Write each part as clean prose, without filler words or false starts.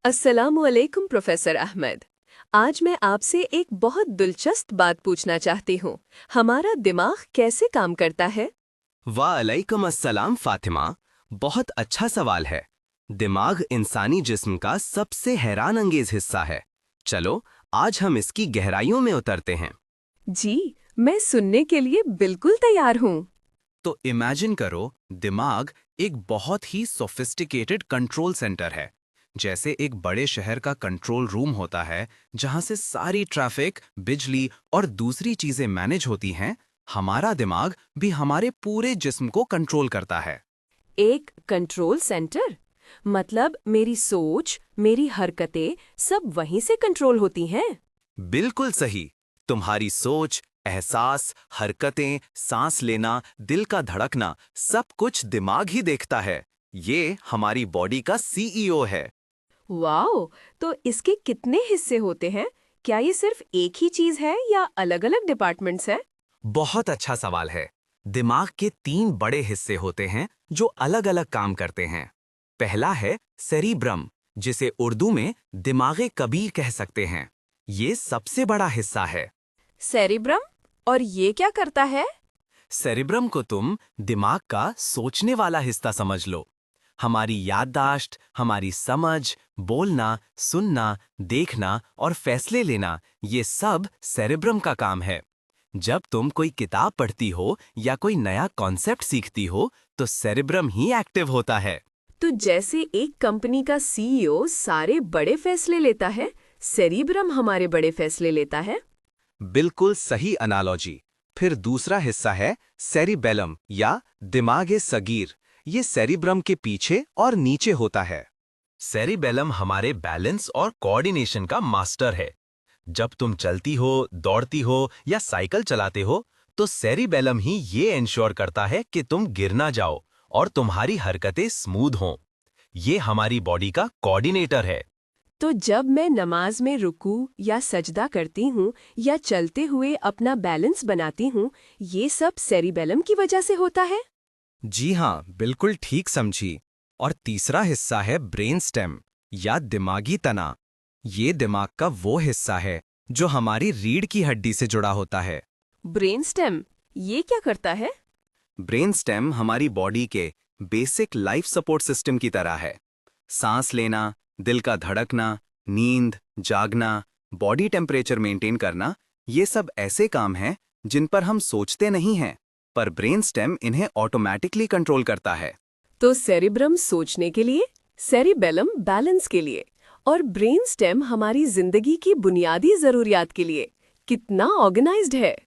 अस्सलामुअलैकुम प्रोफेसर अहमद। आज मैं आपसे एक बहुत दिलचस्प बात पूछना चाहती हूँ। हमारा दिमाग कैसे काम करता है? वालेकुम अस्सलाम फातिमा। बहुत अच्छा सवाल है। दिमाग इंसानी जिस्म का सबसे हैरान अंगेज हिस्सा है। चलो आज हम इसकी गहराइयों में उतरते हैं। जी, मैं सुनने के लिए बिल्कुल तैयार हूँ। तो इमेजिन करो, दिमाग एक बहुत ही सोफिस्टिकेटेड कंट्रोल सेंटर है। जैसे एक बड़े शहर का कंट्रोल रूम होता है जहां से सारी ट्रैफिक, बिजली और दूसरी चीजें मैनेज होती हैं। हमारा दिमाग भी हमारे पूरे जिस्म को कंट्रोल करता है। एक कंट्रोल सेंटर? मतलब मेरी सोच, मेरी हरकतें सब वहीं से कंट्रोल होती हैं? बिल्कुल सही। तुम्हारी सोच, एहसास, हरकतें, सांस लेना, दिल का धड़कना, सब कुछ दिमाग ही देखता है। ये हमारी बॉडी का सीईओ है। वाओ! तो इसके कितने हिस्से होते हैं? क्या ये सिर्फ एक ही चीज है या अलग-अलग डिपार्टमेंट्स हैं? बहुत अच्छा सवाल है। दिमाग के 3 बड़े हिस्से होते हैं जो अलग-अलग काम करते हैं। पहला है सेरिब्रम, जिसे उर्दू में दिमागे कबीर कह सकते हैं। ये सबसे बड़ा हिस्सा है। सेरिब्रम? और ये क्या करता है? सेरिब्रम को तुम दिमाग का सोचने वाला हिस्सा समझ लो। हमारी याददाश्त, हमारी समझ, बोलना, सुनना, देखना और फैसले लेना, ये सब सेरिब्रम का काम है। जब तुम कोई किताब पढ़ती हो या कोई नया कॉन्सेप्ट सीखती हो, तो सेरिब्रम ही एक्टिव होता है। तो जैसे एक कंपनी का सीईओ सारे बड़े फैसले लेता है, सेरिब्रम हमारे बड़े फैसले लेता है। बिल्कुल सही एनालॉजी। फिर दूसरा हिस्सा है सेरिबेलम या दिमागे सगीर। ये सेरिब्रम के पीछे और नीचे होता है। सेरिबेलम हमारे बैलेंस और कोऑर्डिनेशन का मास्टर है। जब तुम चलती हो, दौड़ती हो या साइकिल चलाते हो, तो सेरिबेलम ही ये इंश्योर करता है कि तुम गिर ना जाओ और तुम्हारी हरकतें स्मूथ हों। ये हमारी बॉडी का कोऑर्डिनेटर है। तो जब मैं नमाज में रुकू या सजदा करती हूँ या चलते हुए अपना बैलेंस बनाती हूँ, ये सब सेरिबेलम की वजह से होता है? जी हाँ, बिल्कुल ठीक समझी। और तीसरा हिस्सा है ब्रेन स्टेम या दिमागी तना। ये दिमाग का वो हिस्सा है जो हमारी रीढ़ की हड्डी से जुड़ा होता है। ब्रेन स्टेम, ये क्या करता है? ब्रेन स्टेम हमारी बॉडी के बेसिक लाइफ सपोर्ट सिस्टम की तरह है। सांस लेना, दिल का धड़कना, नींद, जागना, बॉडी टेम्परेचर मेंटेन करना, ये सब ऐसे काम हैं जिन पर हम सोचते नहीं हैं, पर ब्रेन स्टेम इन्हें ऑटोमेटिकली कंट्रोल करता है। तो सेरिब्रम सोचने के लिए, सेरिबेलम बैलेंस के लिए और ब्रेन स्टेम हमारी जिंदगी की बुनियादी जरूरियात के लिए। कितना ऑर्गेनाइज्ड है!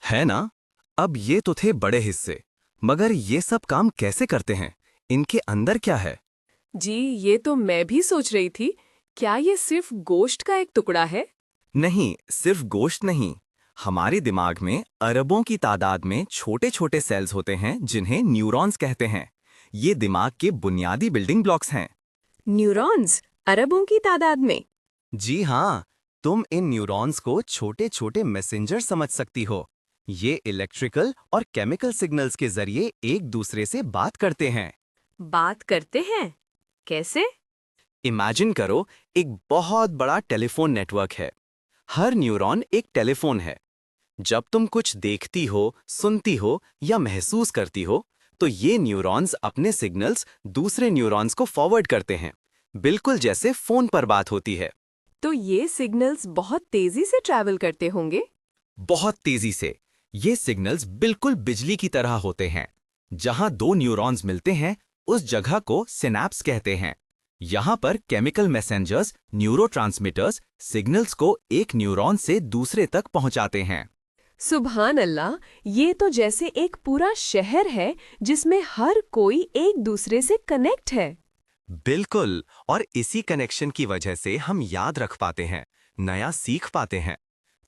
है ना? अब ये तो थे बड़े हिस्से, मगर ये सब काम कैसे करते हैं? इनके अंदर क्या है? जी, ये तो मैं भी सोच रही थी। क्या ये सिर्फ गोश्त का एक टुकड़ा है? नहीं, सिर्फ गोश्त नहीं। हमारे दिमाग में अरबों की तादाद में छोटे-छोटे सेल्स होते हैं जिन्हें न्यूरॉन्स कहते हैं। ये दिमाग के बुनियादी बिल्डिंग ब्लॉक्स हैं। न्यूरॉन्स अरबों की तादाद में? जी हाँ, तुम इन न्यूरॉन्स को छोटे-छोटे मैसेंजर समझ सकती हो। ये इलेक्ट्रिकल और केमिकल सिग्नल्स के जरिए एक दूसरे से बात करते हैं। बात करते हैं? कैसे? इमेजिन करो, एक बहुत बड़ा टेलीफोन नेटवर्क है। हर न्यूरॉन एक टेलीफोन है। जब तुम कुछ देखती हो, सुनती हो या महसूस करती हो, तो ये न्यूरॉन्स अपने सिग्नल्स दूसरे न्यूरॉन्स को फॉरवर्ड करते हैं, बिल्कुल जैसे फोन पर बात होती है। तो ये सिग्नल्स बहुत तेजी से ट्रैवल करते होंगे? बहुत तेजी से। ये सिग्नल्स बिल्कुल बिजली की तरह होते हैं। जहां दो न्यूरॉन्स मिलते हैं, उस जगह को सिनैप्स कहते हैं। यहाँ पर केमिकल मैसेंजर्स, न्यूरोट्रांसमीटर्स, सिग्नल्स को एक न्यूरॉन से दूसरे तक पहुंचाते हैं। सुभान अल्लाह! ये तो जैसे एक पूरा शहर है जिसमें हर कोई एक दूसरे से कनेक्ट है। बिल्कुल। और इसी कनेक्शन की वजह से हम याद रख पाते हैं, नया सीख पाते हैं।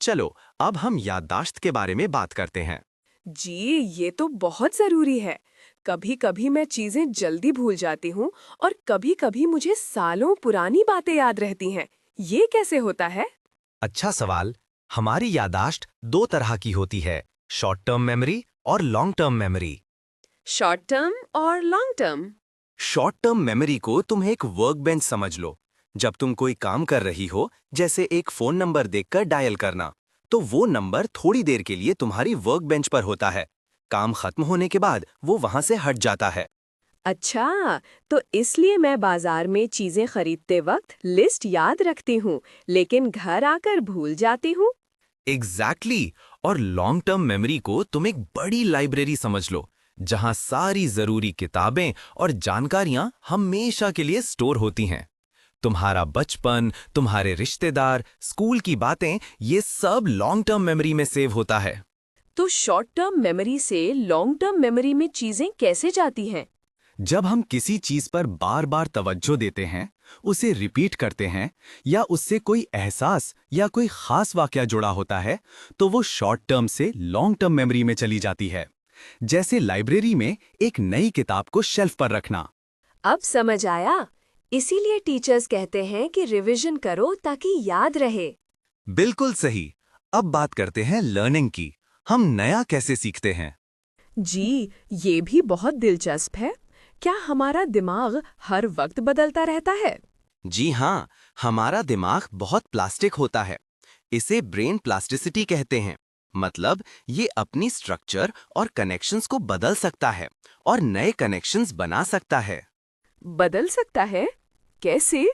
चलो अब हम याददाश्त के बारे में बात करते हैं। जी, ये तो बहुत जरूरी है। कभी-कभी मैं चीजें जल्दी भूल जाती हूँ और कभी-कभी मुझे सालों पुरानी बातें याद रहती हैं। ये कैसे होता है? अच्छा सवाल। हमारी याददाश्त दो तरह की होती है, शॉर्ट टर्म मेमोरी और long term memory. Short term और long term? Short term memory को तुम एक वर्क बेंच समझ लो। जब तुम कोई काम कर रही हो, जैसे एक फोन नंबर देखकर डायल करना, तो वो नंबर थोड़ी देर के लिए तुम्हारी वर्क बेंच पर होता है। काम खत्म होने के बाद वो वहां से हट जाता है। अच्छा, तो इसलिए मैं बाजार में चीजें खरीदते वक्त लिस्ट याद रखती हूँ, लेकिन घर आकर भूल जाती हूँ। एग्जैक्टली और लॉन्ग टर्म मेमोरी को तुम एक बड़ी लाइब्रेरी समझ लो, जहां सारी जरूरी किताबें और जानकारियां हमेशा के लिए स्टोर होती हैं। तुम्हारा बचपन, तुम्हारे रिश्तेदार, स्कूल की बातें, ये सब लॉन्ग टर्म मेमोरी में सेव होता है। तो शॉर्ट टर्म मेमोरी से लॉन्ग टर्म मेमोरी में चीजें कैसे जाती हैं? जब हम किसी चीज पर बार बार तवज्जो देते हैं, उसे रिपीट करते हैं, या उससे कोई एहसास या कोई खास वाकया जुड़ा होता है, तो वो शॉर्ट टर्म से लॉन्ग टर्म मेमोरी में चली जाती है। जैसे लाइब्रेरी में एक नई किताब को शेल्फ पर रखना। अब समझ आया। इसीलिए टीचर्स कहते हैं कि रिवीजन करो ताकि याद रहे। बिल्कुल सही। अब बात करते हैं लर्निंग की। हम नया कैसे सीखते हैं? जी, ये भी बहुत दिलचस्प है। क्या हमारा दिमाग हर वक्त बदलता रहता है? जी हाँ, हमारा दिमाग बहुत प्लास्टिक होता है। इसे ब्रेन प्लास्टिसिटी कहते हैं। मतलब ये अपनी स्ट्रक्चर और कनेक्शंस को बदल सकता है और नए कनेक्शंस बना सकता है। बदल सकता है? कैसे?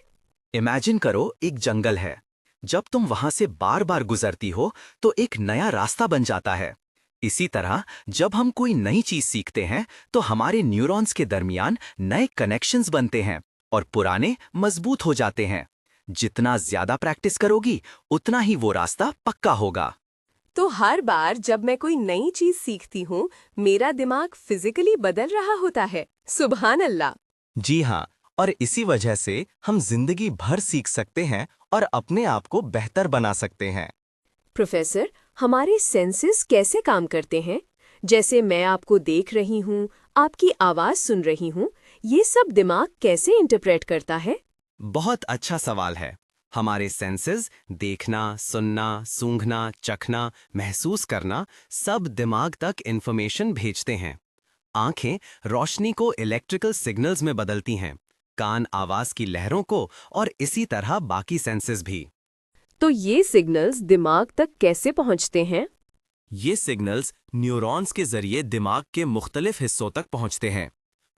इमेजिन करो, एक जंगल है। जब तुम वहां से बार बार गुजरती हो, तो एक नया रास्ता बन जाता है। इसी तरह जब हम कोई नई चीज सीखते हैं, तो हमारे न्यूरॉन्स के दरमियान नए कनेक्शंस बनते हैं और पुराने मजबूत हो जाते हैं। जितना ज्यादा प्रैक्टिस करोगी, उतना ही वो रास्ता पक्का होगा। तो हर बार जब मैं कोई नई चीज सीखती हूँ, मेरा दिमाग फिजिकली बदल रहा होता है। सुभान अल्लाह! जी हाँ, और इसी वजह से हम जिंदगी भर सीख सकते हैं और अपने आप को बेहतर बना सकते हैं। प्रोफेसर, हमारे सेंसेस कैसे काम करते हैं? जैसे मैं आपको देख रही हूँ, आपकी आवाज सुन रही हूँ, ये सब दिमाग कैसे इंटरप्रेट करता है? बहुत अच्छा सवाल है। हमारे सेंसेस, देखना, सुनना, सूंघना, चखना, महसूस करना, सब दिमाग तक इन्फॉर्मेशन भेजते हैं। आंखें रोशनी को इलेक्ट्रिकल सिग्नल्स में बदलती हैं, कान आवाज की लहरों को, और इसी तरह बाकी सेंसेस भी। तो ये सिग्नल्स दिमाग तक कैसे पहुँचते हैं? ये सिग्नल्स न्यूरॉन्स के जरिए दिमाग के मुख्तलिफ हिस्सों तक पहुंचते हैं।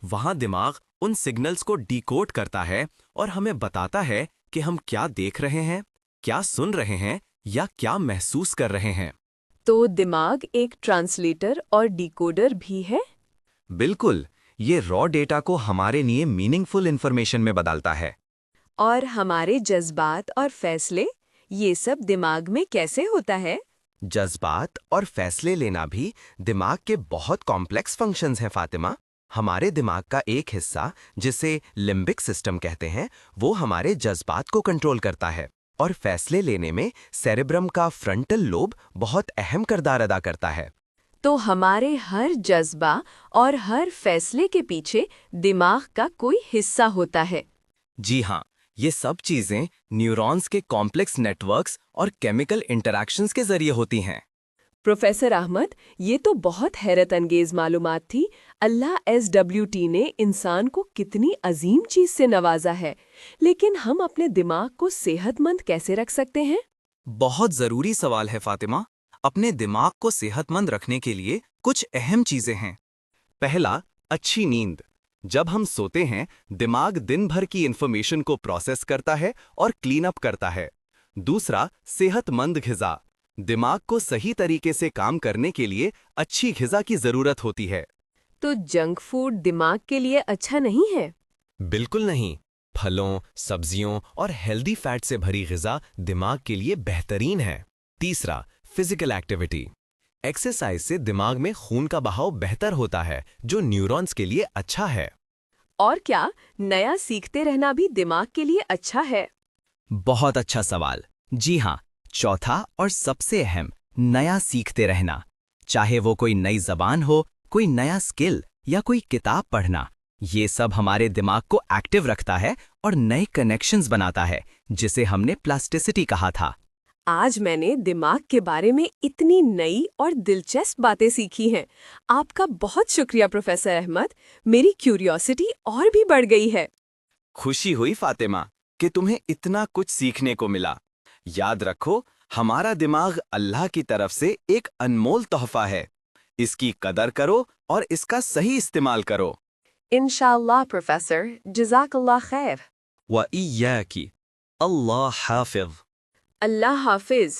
वहां दिमाग उन सिग्नल्स को डिकोड करता है और हमें बताता है कि हम क्या देख रहे हैं, क्या सुन रहे हैं या क्या महसूस कर रहे हैं। तो दिमाग एक ट्रांसलेटर और डिकोडर भी है? बिल्कुल, ये रॉ डेटा को हमारे लिए मीनिंगफुल इंफॉर्मेशन में बदलता है। और हमारे जज्बात और फैसले, ये सब दिमाग में कैसे होता है? जज्बात और फैसले लेना भी दिमाग के बहुत कॉम्प्लेक्स फंक्शंस हैं फातिमा। हमारे दिमाग का एक हिस्सा, जिसे लिम्बिक सिस्टम कहते हैं, वो हमारे जज्बात को कंट्रोल करता है, और फैसले लेने में सेरेब्रम का फ्रंटल लोब बहुत अहम किरदार अदा करता है। तो हमारे हर जज्बा और हर फैसले के पीछे दिमाग का कोई हिस्सा होता है। जी हाँ, ये सब चीजें न्यूरॉन्स के कॉम्प्लेक्स नेटवर्क्स और केमिकल इंटरैक्शंस के जरिए होती हैं। प्रोफेसर अहमद, ये तो बहुत हैरत अंगेज मालूमात थी। अल्लाह SWT ने इंसान को कितनी अजीम चीज से नवाजा है। लेकिन हम अपने दिमाग को सेहतमंद कैसे रख सकते हैं? बहुत जरूरी सवाल है फातिमा। अपने दिमाग को सेहतमंद रखने के लिए कुछ अहम चीजें हैं। पहला, अच्छी नींद। जब हम सोते हैं, दिमाग दिन भर की इंफॉर्मेशन को प्रोसेस करता है और क्लीन अप करता है। दूसरा, सेहतमंद ग़िज़ा। दिमाग को सही तरीके से काम करने के लिए अच्छी ग़िज़ा की जरूरत होती है। तो जंक फूड दिमाग के लिए अच्छा नहीं है? बिल्कुल नहीं। फलों, सब्जियों और हेल्दी फैट से भरी ग़िज़ा दिमाग के लिए बेहतरीन है। तीसरा, फिजिकल एक्टिविटी। एक्सरसाइज से दिमाग में खून का बहाव बेहतर होता है, जो न्यूरॉन्स के लिए अच्छा है। और क्या नया सीखते रहना भी दिमाग के लिए अच्छा है? बहुत अच्छा सवाल। जी हाँ, चौथा और सबसे अहम, नया सीखते रहना। चाहे वो कोई नई जबान हो, कोई नया स्किल या कोई किताब पढ़ना, ये सब हमारे दिमाग को एक्टिव रखता है और नए कनेक्शंस बनाता है, जिसे हमने प्लास्टिसिटी कहा था। आज मैंने दिमाग के बारे में इतनी नई और दिलचस्प बातें सीखी हैं। आपका बहुत शुक्रिया प्रोफेसर अहमद। मेरी क्यूरियोसिटी और भी बढ़ गई है। खुशी हुई फातिमा। कि तुम्हें इतना कुछ सीखने को मिला। याद रखो, हमारा दिमाग अल्लाह की तरफ से एक अनमोल तोहफा है। इसकी कदर करो और इसका सही इस्तेमाल करो। इंशाअल्लाह प्रोफेसर, जज़ाकल्लाह खैर। व इय्याकी। अल्लाह हाफिज़। अल्लाह हाफिज।